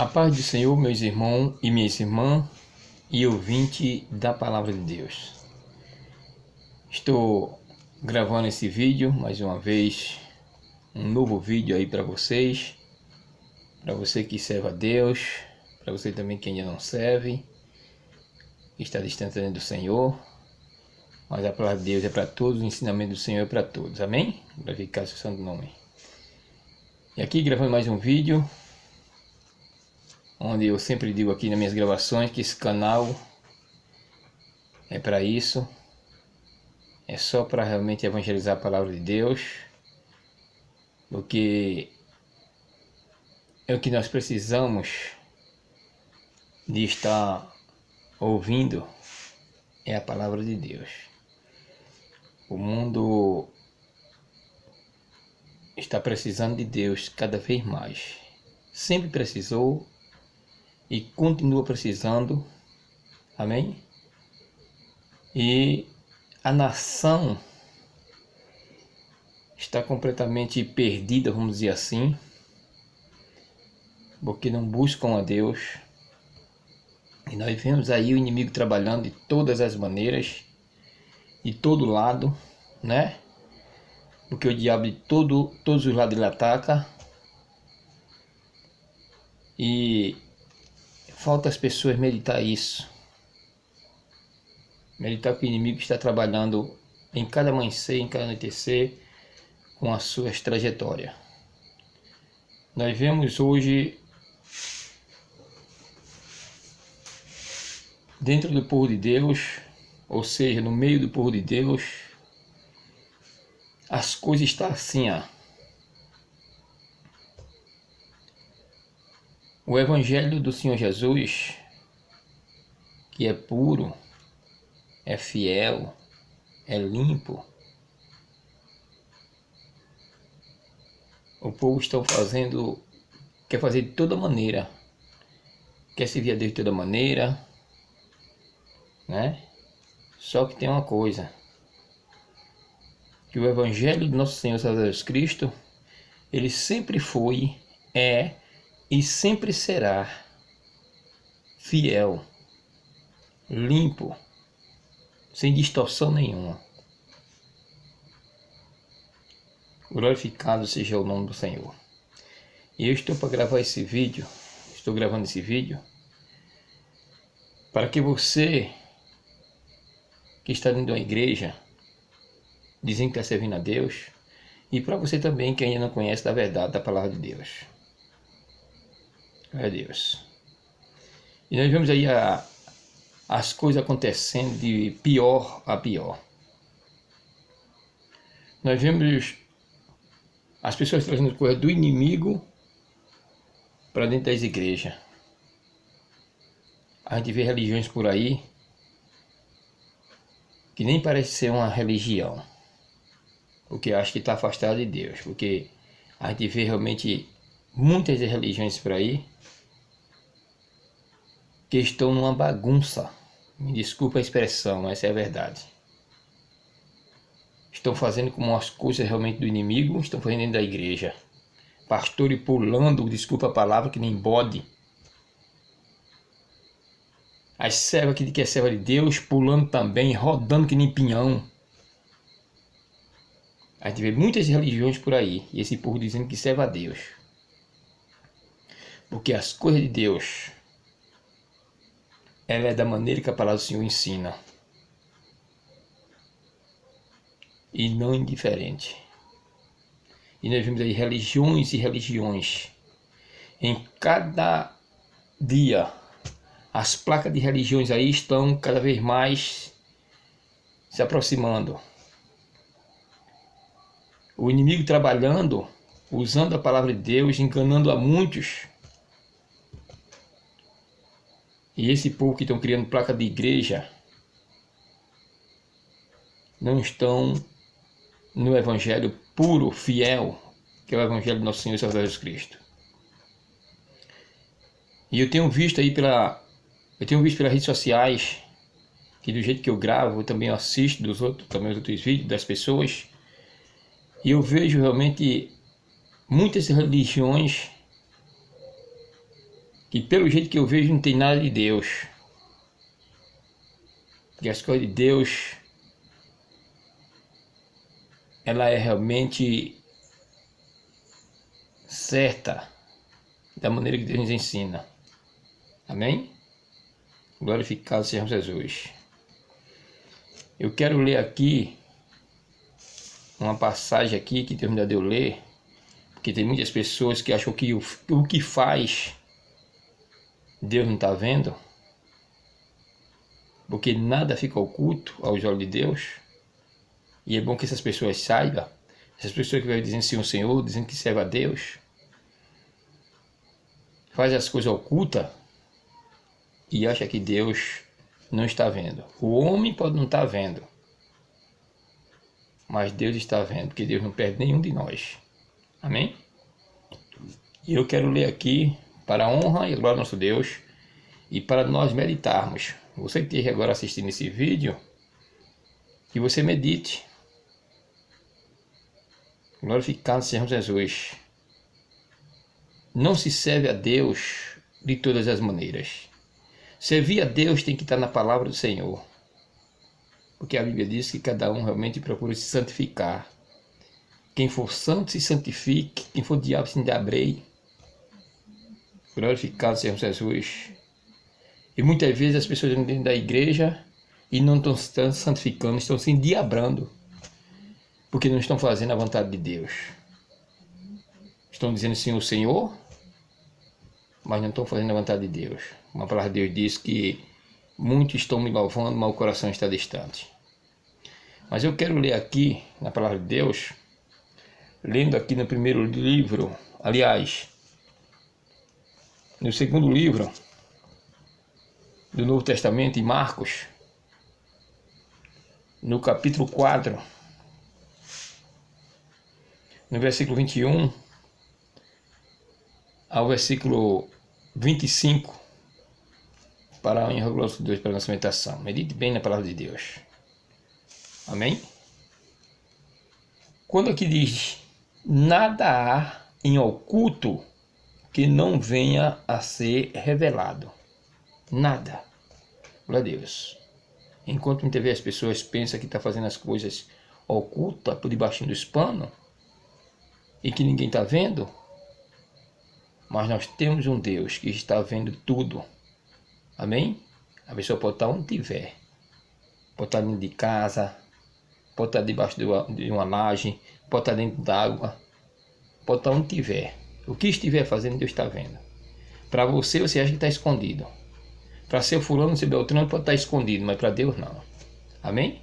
A paz do Senhor, meus irmãos e minhas irmãs e ouvinte da Palavra de Deus. Estou gravando esse vídeo mais uma vez, um novo vídeo aí para vocês, para você que serve a Deus, para você também que ainda não serve, que está distante do Senhor, mas a Palavra de Deus é para todos, o ensinamento do Senhor é para todos, amém? Glorificado seja o santo nome. E aqui gravando mais um vídeo, onde eu sempre digo aqui nas minhas gravações que esse canal é para isso, é só para realmente evangelizar a palavra de Deus, porque é o que nós precisamos de estar ouvindo, é a palavra de Deus. O mundo está precisando de Deus cada vez mais, sempre precisou e continua precisando, amém? E a nação está completamente perdida, vamos dizer assim, porque não buscam a Deus. E nós vemos aí o inimigo trabalhando de todas as maneiras, de todo lado, né? Porque o diabo de todos os lados ele ataca. E falta as pessoas meditar isso. Meditar que o inimigo está trabalhando em cada amanhecer, em cada anoitecer, com as suas trajetórias. Nós vemos hoje, dentro do povo de Deus, ou seja, no meio do povo de Deus, as coisas estão assim, ó. O Evangelho do Senhor Jesus, que é puro, é fiel, é limpo, o povo está fazendo, quer fazer de toda maneira, quer servir a Deus de toda maneira, né? Só que tem uma coisa, que o Evangelho do nosso Senhor Jesus Cristo, ele sempre foi, é e sempre será fiel, limpo, sem distorção nenhuma. Glorificado seja o nome do Senhor. E eu estou para gravar esse vídeo, estou gravando esse vídeo, para que você que está dentro de uma igreja, dizendo que está servindo a Deus, e para você também que ainda não conhece da verdade da palavra de Deus. Glória a Deus. E nós vemos aí as coisas acontecendo de pior a pior. Nós vemos as pessoas trazendo coisa do inimigo para dentro das igrejas. A gente vê religiões por aí que nem parece ser uma religião, porque acho que está afastado de Deus, porque a gente vê realmente muitas religiões por aí que estão numa bagunça. Me desculpa a expressão, mas essa é a verdade. Estão fazendo como as coisas realmente do inimigo, estão fazendo dentro da igreja. Pastores pulando, desculpa a palavra, que nem bode. As servas que é serva de Deus pulando também, rodando que nem pinhão. A gente vê muitas religiões por aí, e esse povo dizendo que serve a Deus. Porque as coisas de Deus, ela é da maneira que a palavra do Senhor ensina. E não indiferente. E nós vemos aí religiões e religiões. Em cada dia, as placas de religiões aí estão cada vez mais se aproximando. O inimigo trabalhando, usando a palavra de Deus, enganando a muitos. E esse povo que estão criando placa de igreja não estão no Evangelho puro, fiel, que é o Evangelho do nosso Senhor Jesus Cristo. E eu tenho visto aí pelas redes sociais, que do jeito que eu gravo, eu também assisto dos outros, também os outros vídeos das pessoas, e eu vejo realmente muitas religiões que pelo jeito que eu vejo não tem nada de Deus. Porque as coisas de Deus, ela é realmente certa, da maneira que Deus nos ensina. Amém? Glorificado seja Jesus. Eu quero ler aqui uma passagem aqui que Deus me deu ler, porque tem muitas pessoas que acham que o que faz Deus não está vendo, porque nada fica oculto aos olhos de Deus. E é bom que essas pessoas saibam, essas pessoas que vão dizendo sim ao Senhor, dizendo que serve a Deus, faz as coisas ocultas e acha que Deus não está vendo. O homem pode não estar vendo, mas Deus está vendo, porque Deus não perde nenhum de nós. Amém? E eu quero ler aqui, para a honra e a glória do nosso Deus, e para nós meditarmos. Você que esteja agora assistindo esse vídeo, que você medite. Glorificado seja Jesus. Não se serve a Deus de todas as maneiras. Servir a Deus tem que estar na palavra do Senhor. Porque a Bíblia diz que cada um realmente procura se santificar. Quem for santo se santifique, quem for diabo se endiabrei. Glorificado seja Jesus. E muitas vezes as pessoas estão dentro da igreja e não estão se santificando, estão se endiabrando. Porque não estão fazendo a vontade de Deus. Estão dizendo sim ao Senhor, mas não estão fazendo a vontade de Deus. Uma palavra de Deus diz que muitos estão me louvando, mas o coração está distante. Mas eu quero ler aqui, na palavra de Deus, lendo aqui no primeiro livro, aliás, no segundo livro do Novo Testamento, em Marcos, no capítulo 4, no versículo 21 ao versículo 25, para a honra e glória de Deus, para a nossa meditação. Medite bem na palavra de Deus. Amém? Quando aqui diz, nada há em oculto que não venha a ser revelado. Nada. Glória a Deus. Enquanto muitas vezes as pessoas pensam que está fazendo as coisas ocultas por debaixo dos panos e que ninguém está vendo, mas nós temos um Deus que está vendo tudo. Amém? A pessoa pode estar onde tiver. Pode estar dentro de casa, pode estar debaixo de uma laje, pode estar dentro d'água, pode estar onde tiver. O que estiver fazendo, Deus está vendo. Para você, você acha que está escondido. Para ser fulano, ser beltrano, pode estar escondido, mas para Deus não. Amém?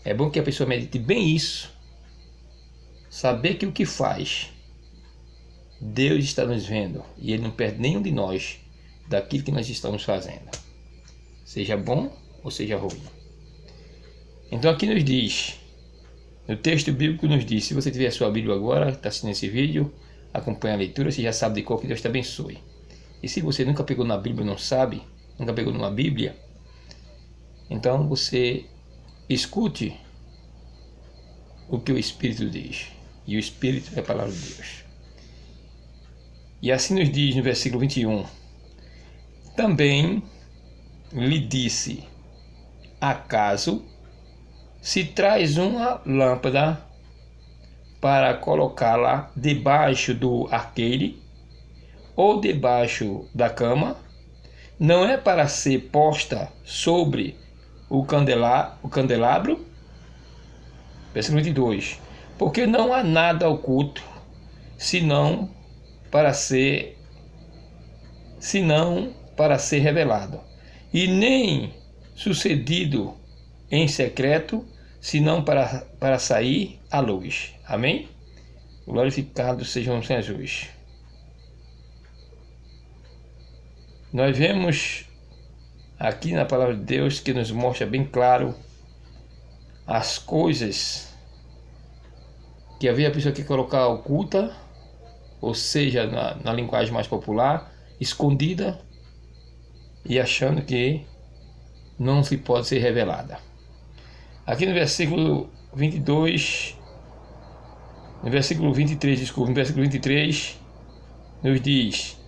É bom que a pessoa medite bem isso. Saber que o que faz, Deus está nos vendo e Ele não perde nenhum de nós daquilo que nós estamos fazendo. Seja bom ou seja ruim. Então aqui nos diz, no texto bíblico nos diz, se você tiver a sua Bíblia agora, está assistindo esse vídeo, acompanha a leitura, você já sabe de qual, que Deus te abençoe. E se você nunca pegou na Bíblia, não sabe, nunca pegou numa Bíblia, então você escute o que o Espírito diz. E o Espírito é a palavra de Deus. E assim nos diz no versículo 21. Também lhe disse, acaso se traz uma lâmpada para colocá-la debaixo do arqueire ou debaixo da cama, não é para ser posta sobre o candelabro? Versículo 22. Porque não há nada oculto, senão para ser revelado, e nem sucedido em secreto, senão para sair à luz. Amém? Glorificado seja o Senhor Jesus. Nós vemos aqui na palavra de Deus que nos mostra bem claro as coisas que havia a pessoa que colocar oculta, ou seja, na linguagem mais popular, escondida, e achando que não se pode ser revelada. Aqui no versículo 22, no versículo 23, nos diz,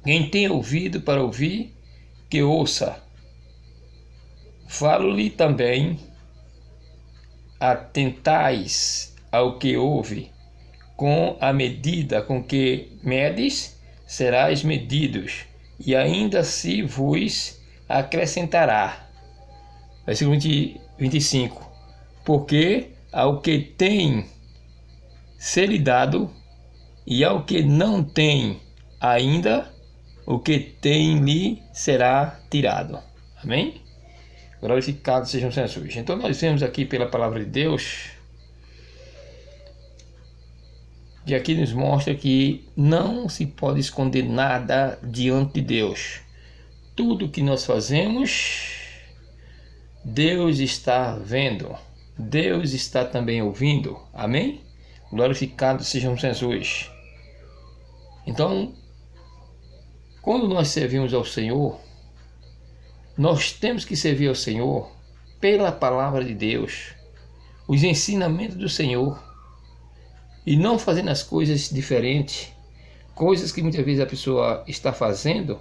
Quem tem ouvido para ouvir, que ouça. Falo-lhe também, atentais ao que ouve, com a medida com que medes, serás medidos, e ainda se vos acrescentará. Versículo 25. Porque ao que tem ser-lhe dado, e ao que não tem ainda, o que tem lhe será tirado. Amém? Glorificado seja o Senhor Jesus. Então nós vemos aqui pela palavra de Deus, e aqui nos mostra que não se pode esconder nada diante de Deus. Tudo que nós fazemos, Deus está vendo. Deus está também ouvindo. Amém? Glorificado seja o Senhor Jesus. Então, quando nós servimos ao Senhor, nós temos que servir ao Senhor pela palavra de Deus, os ensinamentos do Senhor, e não fazendo as coisas diferentes, coisas que muitas vezes a pessoa está fazendo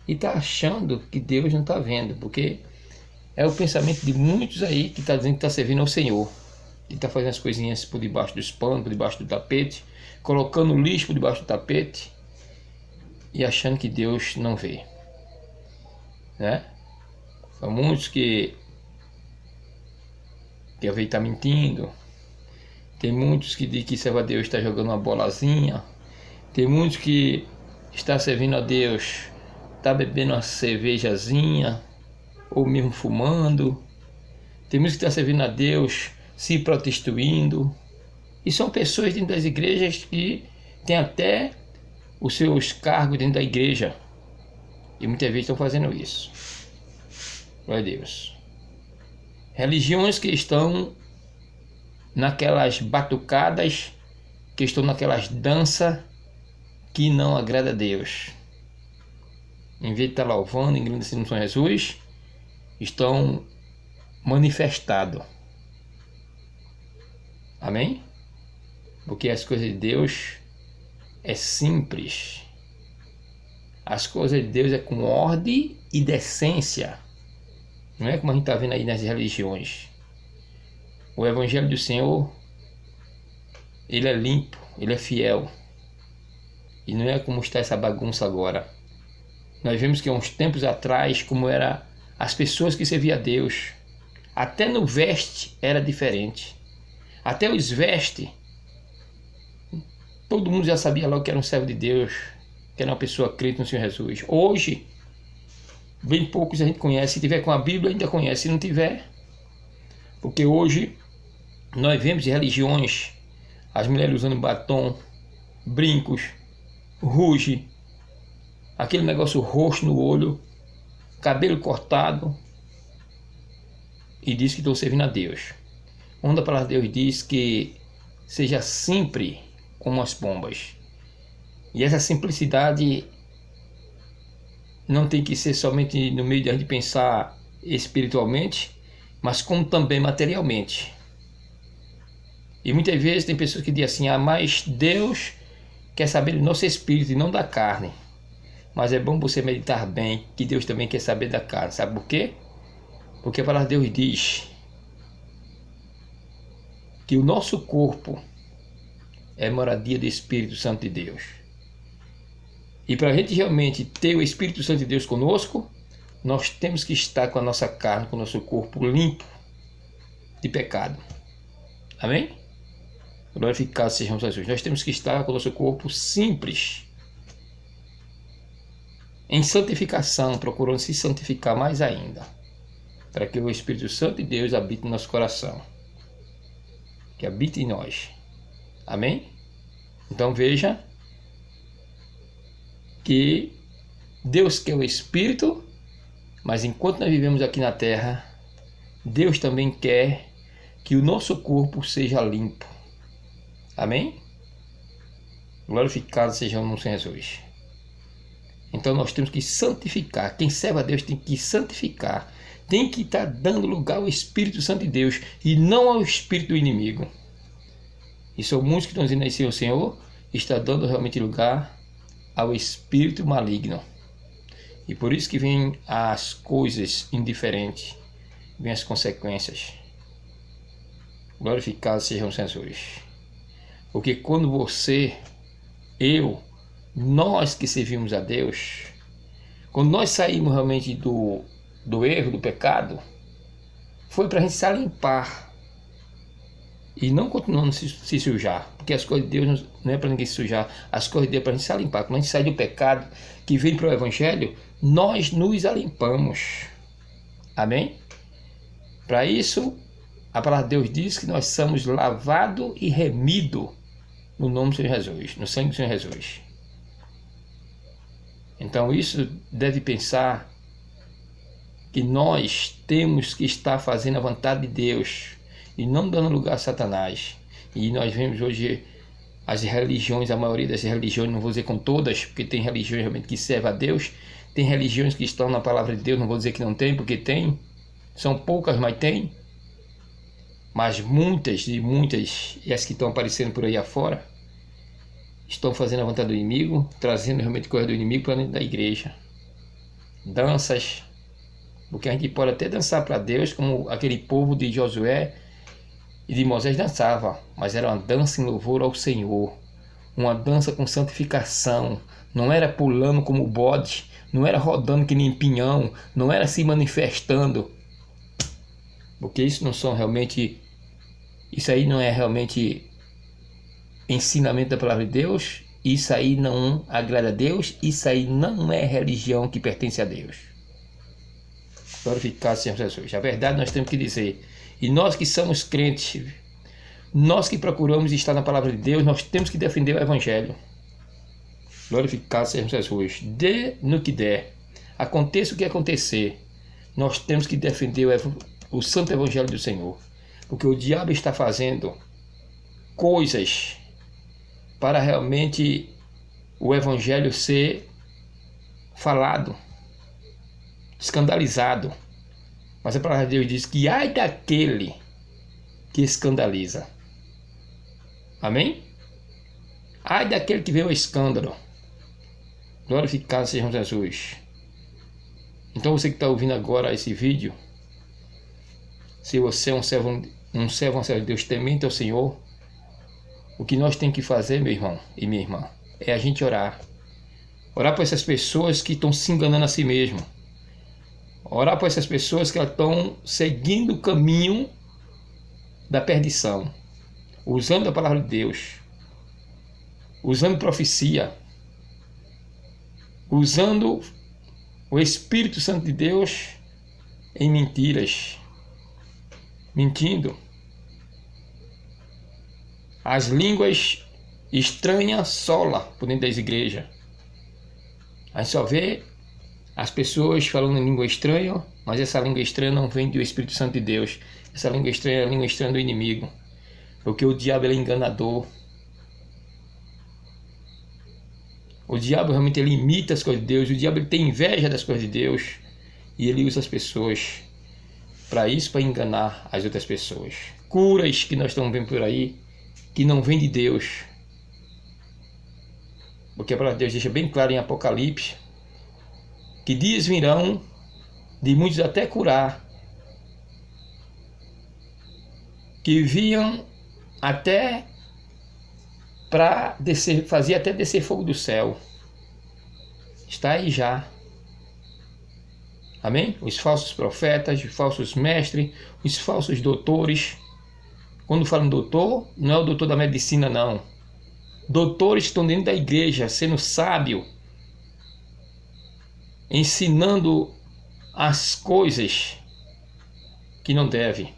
e está achando que Deus não está vendo, porque é o pensamento de muitos aí que está dizendo que está servindo ao Senhor, e está fazendo as coisinhas por debaixo dos panos, por debaixo do tapete, colocando lixo por debaixo do tapete e achando que Deus não vê, né? São muitos que às vezes está mentindo. Tem muitos que dizem que serve a Deus está jogando uma bolazinha. Tem muitos que está servindo a Deus, está bebendo uma cervejazinha, ou mesmo fumando. Tem muitos que está servindo a Deus se prostituindo. E são pessoas dentro das igrejas que têm até os seus cargos dentro da igreja. E muitas vezes estão fazendo isso. Glória a Deus. Religiões que estão naquelas batucadas, que estão naquelas danças que não agrada a Deus. Em vez de estar louvando, engrandecendo o Senhor Jesus, estão manifestados. Amém? Porque as coisas de Deus é simples. As coisas de Deus é com ordem e decência. Não é como a gente está vendo aí nas religiões. O Evangelho do Senhor, ele é limpo, ele é fiel. E não é como está essa bagunça agora. Nós vemos que há uns tempos atrás, como eram as pessoas que serviam a Deus. Até no veste era diferente. Até os vestes, todo mundo já sabia logo que era um servo de Deus, que era uma pessoa crente no Senhor Jesus. Hoje, bem poucos a gente conhece. Se tiver com a Bíblia, ainda conhece. Se não tiver, porque hoje nós vemos em religiões as mulheres usando batom, brincos, ruge, aquele negócio roxo no olho, cabelo cortado, e diz que estão servindo a Deus. Onde a palavra de Deus diz que seja simples como as pombas. E essa simplicidade não tem que ser somente no meio de a gente pensar espiritualmente, mas como também materialmente. E muitas vezes tem pessoas que dizem assim, mas Deus quer saber do nosso espírito e não da carne. Mas é bom você meditar bem, que Deus também quer saber da carne. Sabe por quê? Porque a palavra de Deus diz que o nosso corpo é moradia do Espírito Santo de Deus. E para a gente realmente ter o Espírito Santo de Deus conosco, nós temos que estar com a nossa carne, com o nosso corpo limpo de pecado. Amém? Glorificado seja Jesus. Nós temos que estar com o nosso corpo simples, em santificação, procurando se santificar mais ainda, para que o Espírito Santo de Deus habite no nosso coração, que habite em nós. Amém? Então veja que Deus quer o Espírito, mas enquanto nós vivemos aqui na terra, Deus também quer que o nosso corpo seja limpo. Amém? Glorificado seja o Senhor Jesus. Então nós temos que santificar. Quem serve a Deus tem que santificar. Tem que estar dando lugar ao Espírito Santo de Deus e não ao espírito do inimigo. E são muitos que estão dizendo assim, o Senhor está dando realmente lugar ao espírito maligno. E por isso que vem as coisas indiferentes, vem as consequências. Glorificado seja Jesus. Porque quando você, eu, nós que servimos a Deus, quando nós saímos realmente do erro, do pecado, foi para a gente se limpar e não continuando se sujar, porque as coisas de Deus não é para ninguém se sujar, as coisas de Deus é para a gente se limpar. Quando a gente sai do pecado que vem para o Evangelho, nós nos alimpamos. Amém? Para isso, a palavra de Deus diz que nós somos lavados e remidos no nome do Senhor Jesus, no sangue do Senhor Jesus. Então isso deve pensar que nós temos que estar fazendo a vontade de Deus e não dando lugar a Satanás. E nós vemos hoje as religiões, a maioria das religiões, não vou dizer com todas, porque tem religiões realmente que servem a Deus, tem religiões que estão na palavra de Deus, não vou dizer que não tem, porque tem, são poucas, mas tem. Mas muitas, e as que estão aparecendo por aí afora, estão fazendo a vontade do inimigo, trazendo realmente coisa do inimigo para dentro da igreja. Danças, porque a gente pode até dançar para Deus, como aquele povo de Josué e de Moisés dançava, mas era uma dança em louvor ao Senhor, uma dança com santificação, não era pulando como bode, não era rodando que nem pinhão, não era se manifestando, porque isso aí não é realmente ensinamento da palavra de Deus, isso aí não agrada a Deus, isso aí não é religião que pertence a Deus. Glorificado seja Jesus. A verdade nós temos que dizer. E nós que somos crentes, nós que procuramos estar na palavra de Deus, nós temos que defender o Evangelho. Glorificado seja Jesus. Dê no que der. Aconteça o que acontecer. Nós temos que defender o santo Evangelho do Senhor. Porque o diabo está fazendo coisas para realmente o Evangelho ser falado, escandalizado. Mas a palavra de Deus diz que ai daquele que escandaliza. Amém? Ai daquele que vê o escândalo. Glorificado seja Jesus. Então você que está ouvindo agora esse vídeo, se você é um servo de Deus temente ao Senhor, o que nós temos que fazer, meu irmão e minha irmã, é a gente orar. Orar por essas pessoas que estão se enganando a si mesmo. Orar por essas pessoas que estão seguindo o caminho da perdição, usando a palavra de Deus, usando profecia, usando o Espírito Santo de Deus em mentiras, mentindo. As línguas estranhas sola por dentro das igrejas. A gente só vê as pessoas falando em língua estranha, mas essa língua estranha não vem do Espírito Santo de Deus. Essa língua estranha é a língua estranha do inimigo. Porque o diabo ele é enganador. O diabo realmente ele imita as coisas de Deus. O diabo ele tem inveja das coisas de Deus. E ele usa as pessoas para isso, para enganar as outras pessoas. Curas que nós estamos vendo por aí, que não vem de Deus. Porque a palavra de Deus deixa bem claro em Apocalipse que dias virão de muitos até curar, que vinham até para descer, fazia até descer fogo do céu. Está aí já. Amém? Os falsos profetas, os falsos mestres, os falsos doutores. Quando falam doutor, não é o doutor da medicina, não. Doutores que estão dentro da igreja, sendo sábio, ensinando as coisas que não deve,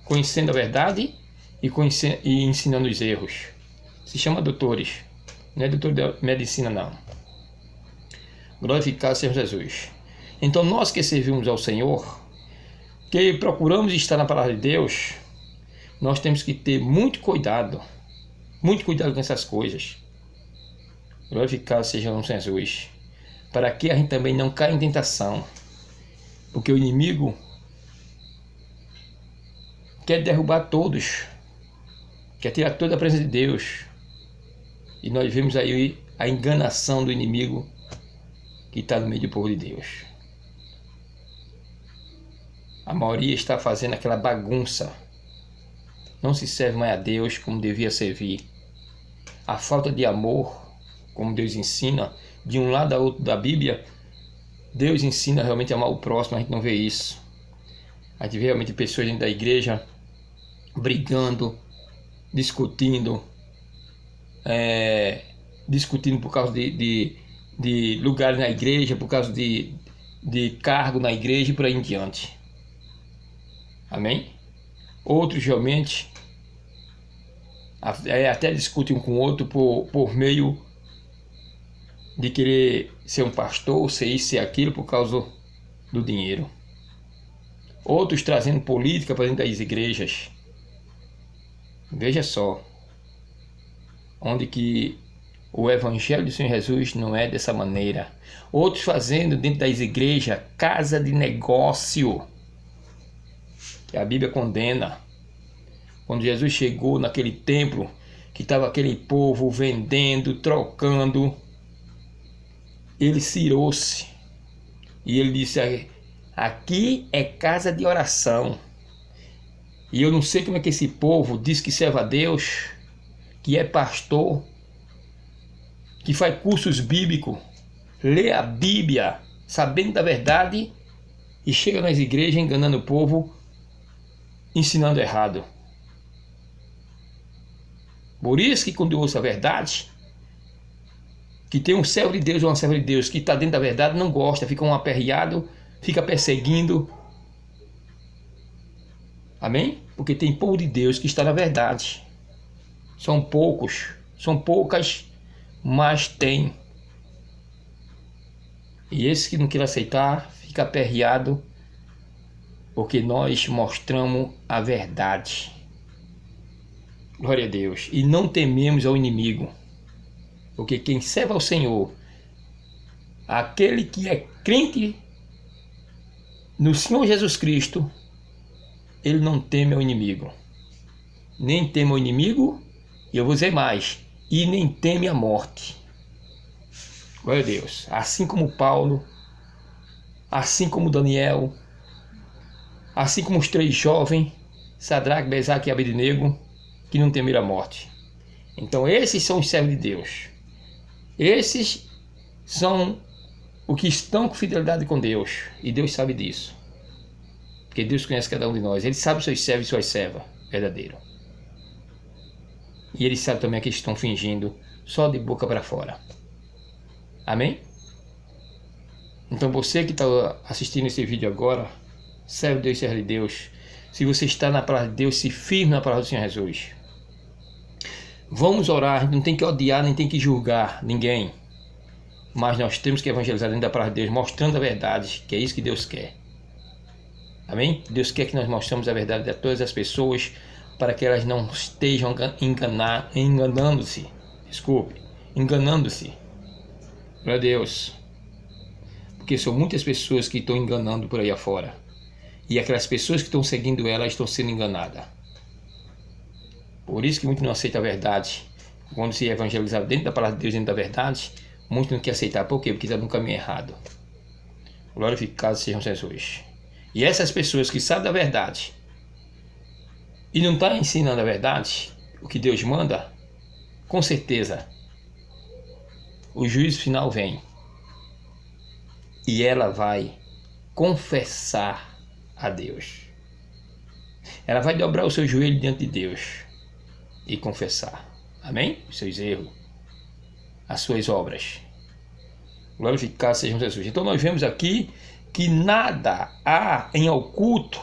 conhecendo a verdade e ensinando os erros. Se chama doutores, não é doutor da medicina, não. Glorificado seja Jesus. Então nós que servimos ao Senhor, que procuramos estar na palavra de Deus, nós temos que ter muito cuidado com essas coisas. Glorificado seja o Senhor Jesus. Para que a gente também não caia em tentação. Porque o inimigo quer derrubar todos. Quer tirar toda a presença de Deus. E nós vemos aí a enganação do inimigo que está no meio do povo de Deus. A maioria está fazendo aquela bagunça. Não se serve mais a Deus como devia servir. A falta de amor, como Deus ensina, de um lado a outro da Bíblia, Deus ensina realmente a amar o próximo, a gente não vê isso. A gente vê realmente pessoas dentro da igreja brigando, discutindo, discutindo por causa de lugares na igreja, por causa de cargo na igreja e por aí em diante. Amém? Outros realmente até discutem um com o outro por meio de querer ser um pastor, ser isso, ser aquilo, por causa do dinheiro. Outros trazendo política para dentro das igrejas. Veja só, onde que o evangelho do Senhor Jesus não é dessa maneira. Outros fazendo dentro das igrejas casa de negócio, que a Bíblia condena. Quando Jesus chegou naquele templo, que estava aquele povo vendendo, trocando, ele cirou-se e ele disse: aqui é casa de oração. E eu não sei como é que esse povo diz que serve a Deus, que é pastor, que faz cursos bíblicos, lê a Bíblia, sabendo da verdade, e chega nas igrejas enganando o povo, ensinando errado. Por isso que quando eu ouço a verdade, que tem um servo de Deus ou uma serva de Deus que está dentro da verdade, não gosta, fica um aperreado, fica perseguindo. Amém? Porque tem povo de Deus que está na verdade. São poucos, são poucas, mas tem. E esse que não quer aceitar, fica aperreado, porque nós mostramos a verdade. Glória a Deus. E não tememos ao inimigo. Porque quem serve ao Senhor, aquele que é crente no Senhor Jesus Cristo, ele não teme ao inimigo. Nem teme ao inimigo, e eu vou dizer mais, e nem teme a morte. Glória a Deus. Assim como Paulo, assim como Daniel, assim como os 3 jovens, Sadraque, Mesaque e Abednego, que não temeram a morte. Então esses são os servos de Deus. Esses são os que estão com fidelidade com Deus. E Deus sabe disso. Porque Deus conhece cada um de nós. Ele sabe os seus servos e suas servas verdadeiros. E Ele sabe também que estão fingindo só de boca para fora. Amém? Então você que está assistindo esse vídeo agora, serve Deus e serve de Deus. Se você está na palavra de Deus, se firme na palavra do Senhor Jesus. Vamos orar, a gente não tem que odiar, nem tem que julgar ninguém. Mas nós temos que evangelizar dentro da palavra de Deus, mostrando a verdade, que é isso que Deus quer. Amém? Deus quer que nós mostremos a verdade a todas as pessoas, para que elas não estejam enganando-se. Enganando-se. Glória a Deus. Porque são muitas pessoas que estão enganando por aí afora. E aquelas pessoas que estão seguindo elas estão sendo enganadas. Por isso que muitos não aceitam a verdade. Quando se evangelizar dentro da palavra de Deus, dentro da verdade, muitos não querem aceitar. Por quê? Porque está no caminho errado. Glorificado sejam Jesus. E essas pessoas que sabem da verdade e não estão ensinando a verdade, o que Deus manda, com certeza o juízo final vem. E ela vai confessar a Deus. Ela vai dobrar o seu joelho diante de Deus e confessar. Amém? Os seus erros, as suas obras. Glorificado seja Jesus. Então nós vemos aqui que nada há em oculto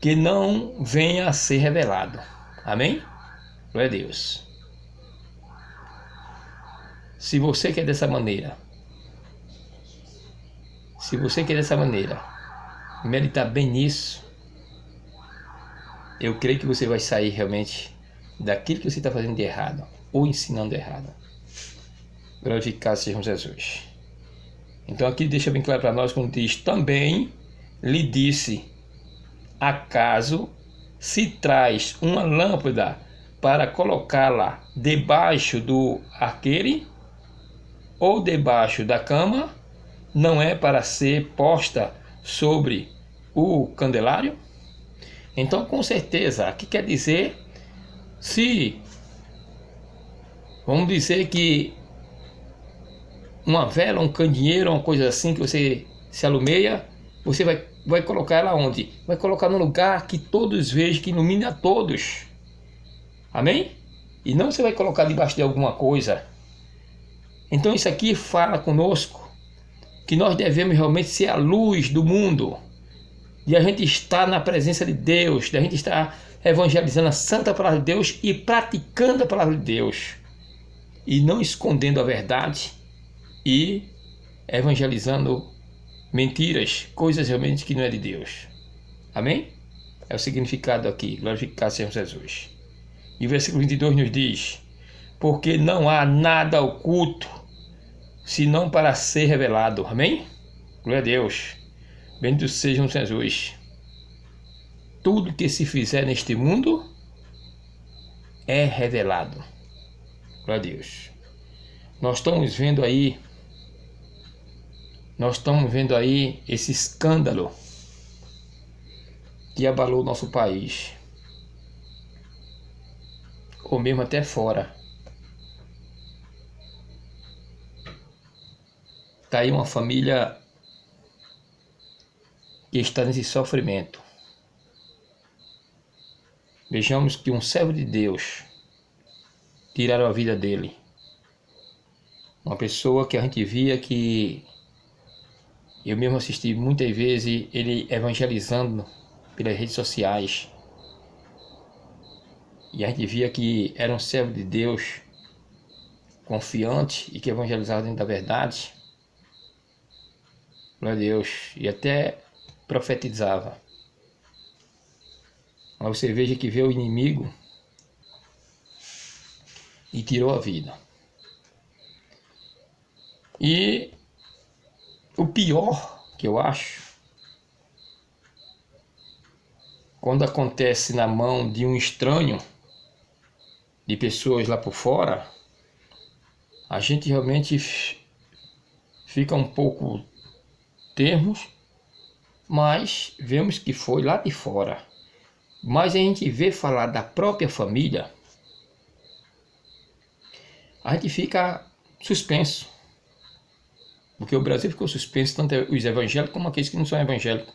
que não venha a ser revelado. Amém? Glória a Deus. Se você quer dessa maneira, meditar bem nisso, eu creio que você vai sair realmente daquilo que você está fazendo de errado ou ensinando errado. Glorificado seja Jesus. Então aqui deixa bem claro para nós quando diz: também lhe disse, acaso se traz uma lâmpada para colocá-la debaixo do arqueire, ou debaixo da cama, não é para ser posta sobre o candelário? Então, com certeza, aqui quer dizer, se vamos dizer que uma vela, um candeeiro, uma coisa assim que você se alumeia, você vai colocar ela onde? Vai colocar num lugar que todos vejam, que ilumine a todos. Amém? E não você vai colocar debaixo de alguma coisa. Então isso aqui fala conosco que nós devemos realmente ser a luz do mundo. E a gente estar na presença de Deus, de a gente estar evangelizando a santa palavra de Deus e praticando a palavra de Deus. E não escondendo a verdade e evangelizando mentiras, coisas realmente que não é de Deus. Amém? É o significado aqui, glorificado seja Jesus. E o versículo 22 nos diz: porque não há nada oculto, senão para ser revelado. Amém? Glória a Deus. Bendito seja Jesus. Tudo que se fizer neste mundo é revelado. Glória a Deus. Nós estamos vendo aí esse escândalo que abalou o nosso país, ou mesmo até fora. Está aí uma família que está nesse sofrimento. Vejamos que um servo de Deus tiraram a vida dele. Uma pessoa que a gente via que eu mesmo assisti muitas vezes ele evangelizando pelas redes sociais. E a gente via que era um servo de Deus, confiante e que evangelizava dentro da verdade. Glória a Deus. E até profetizava. Mas você veja que veio o inimigo e tirou a vida. E o pior que eu acho, quando acontece na mão de um estranho, de pessoas lá por fora, a gente realmente fica um pouco termos, mas vemos que foi lá de fora. Mas a gente vê falar da própria família, a gente fica suspenso. Porque o Brasil ficou suspenso, tanto os evangélicos como aqueles que não são evangélicos.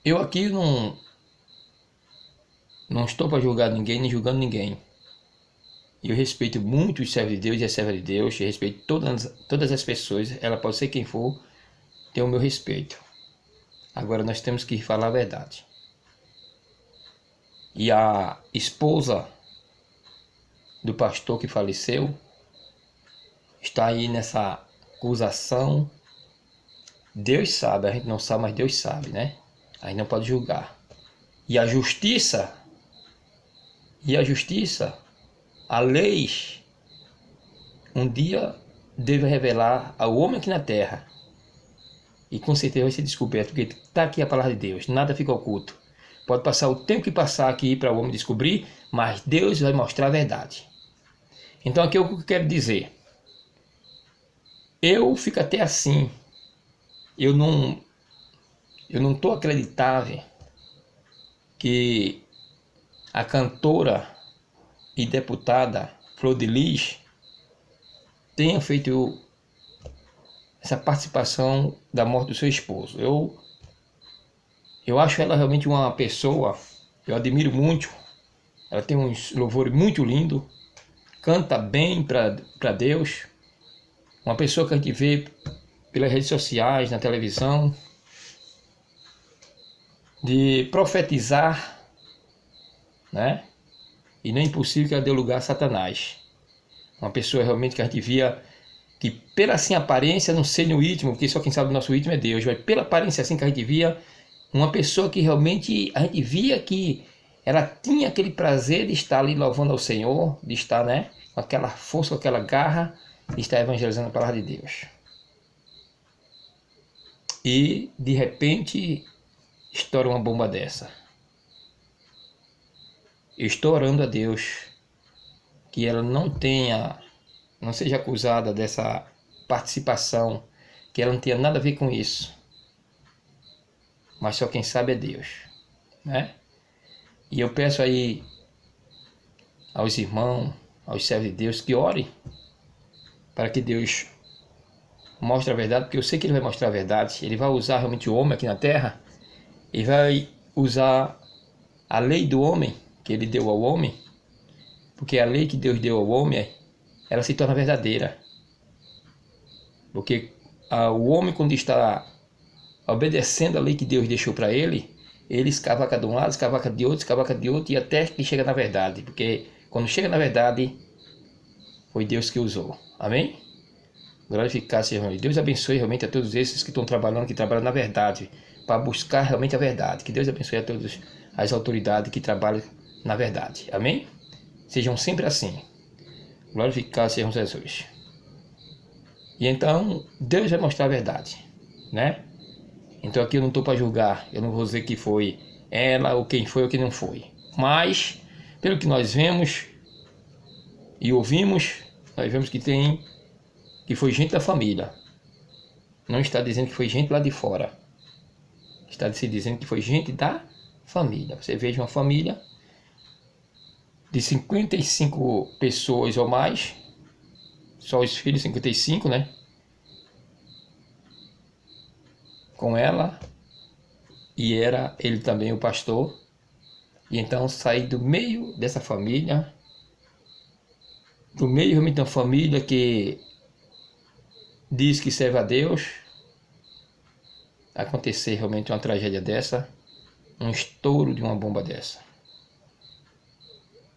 Eu aqui não estou para julgar ninguém, nem julgando ninguém. Eu respeito muito os servos de Deus e a serva de Deus, eu respeito todas as pessoas, ela pode ser quem for, tem o meu respeito. Agora nós temos que falar a verdade. E a esposa do pastor que faleceu está aí nessa acusação. Deus sabe, a gente não sabe, mas Deus sabe, né? A gente não pode julgar. E a justiça, a lei, um dia deve revelar ao homem aqui na terra. E com certeza vai ser descoberto, porque está aqui a palavra de Deus, nada fica oculto. Pode passar o tempo que passar aqui para o homem descobrir, mas Deus vai mostrar a verdade. Então aqui é o que eu quero dizer. Eu fico até assim, eu não estou acreditável que a cantora e deputada Flor de Lis tenha feito essa participação da morte do seu esposo. Eu acho ela realmente uma pessoa, eu admiro muito, ela tem uns louvores muito lindos, canta bem para Deus, uma pessoa que a gente vê pelas redes sociais, na televisão, de profetizar, né? E não é impossível que ela dê lugar a Satanás. Uma pessoa realmente que a gente via que pela assim aparência, não sei no íntimo, porque só quem sabe o nosso íntimo é Deus, mas pela aparência assim que a gente via, uma pessoa que realmente a gente via que ela tinha aquele prazer de estar ali louvando ao Senhor, de estar, né, com aquela força, com aquela garra, de estar evangelizando a palavra de Deus. E de repente estoura uma bomba dessa. Eu estou orando a Deus que ela não tenha não seja acusada dessa participação, que ela não tenha nada a ver com isso. Mas só quem sabe é Deus, né? E eu peço aí aos irmãos, aos servos de Deus, que orem para que Deus mostre a verdade, porque eu sei que Ele vai mostrar a verdade. Ele vai usar realmente o homem aqui na terra, Ele vai usar a lei do homem, que Ele deu ao homem, porque a lei que Deus deu ao homem, ela se torna verdadeira. Porque o homem, quando está obedecendo a lei que Deus deixou para ele escavaca de um lado, escavaca de outro, e até que chega na verdade. Porque quando chega na verdade, foi Deus que usou. Amém? Glorificado seja Deus. Deus abençoe realmente a todos esses que estão trabalhando, que trabalham na verdade, para buscar realmente a verdade. Que Deus abençoe a todas as autoridades que trabalham na verdade. Amém? Sejam sempre assim. Glorificado seja Jesus. E então, Deus vai mostrar a verdade, né? Então aqui eu não estou para julgar, eu não vou dizer que foi ela ou quem foi ou quem não foi. Mas, pelo que nós vemos e ouvimos, nós vemos que foi gente da família. Não está dizendo que foi gente lá de fora. Está se dizendo que foi gente da família. Você veja uma família de 55 pessoas ou mais, só os filhos 55, né? Com ela, e era ele também o pastor. E então sair do meio dessa família, do meio realmente da família que diz que serve a Deus, acontecer realmente uma tragédia dessa, um estouro de uma bomba dessa.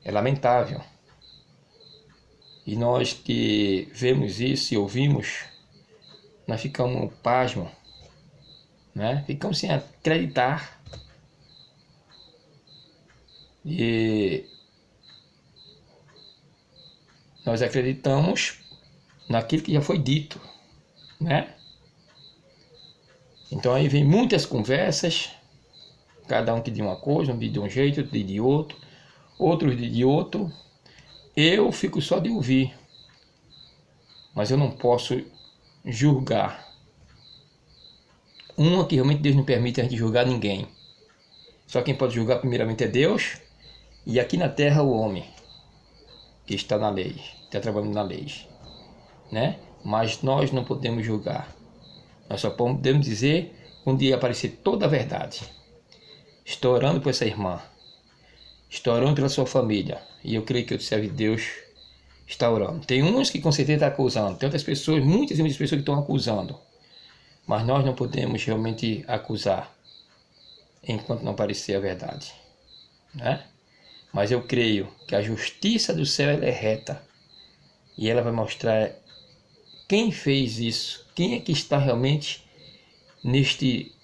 É lamentável. E nós que vemos isso e ouvimos, nós ficamos pasmos, né? Ficamos sem acreditar. E nós acreditamos naquilo que já foi dito, né? Então aí vem muitas conversas, cada um que diz uma coisa, um diz de um jeito, outro diz de outro, outros diz de outro. Eu fico só de ouvir, mas eu não posso julgar. Uma que realmente Deus não permite a gente julgar ninguém. Só quem pode julgar primeiramente é Deus, e aqui na terra o homem, que está na lei, está trabalhando na lei, né? Mas nós não podemos julgar. Nós só podemos dizer quando aparecer toda a verdade. Estou orando por essa irmã, estou orando pela sua família, e eu creio que o servo de Deus está orando. Tem uns que com certeza estão acusando, tem outras pessoas, muitas pessoas que estão acusando, mas nós não podemos realmente acusar enquanto não aparecer a verdade, né? Mas eu creio que a justiça do céu ela é reta, e ela vai mostrar quem fez isso, quem é que está realmente neste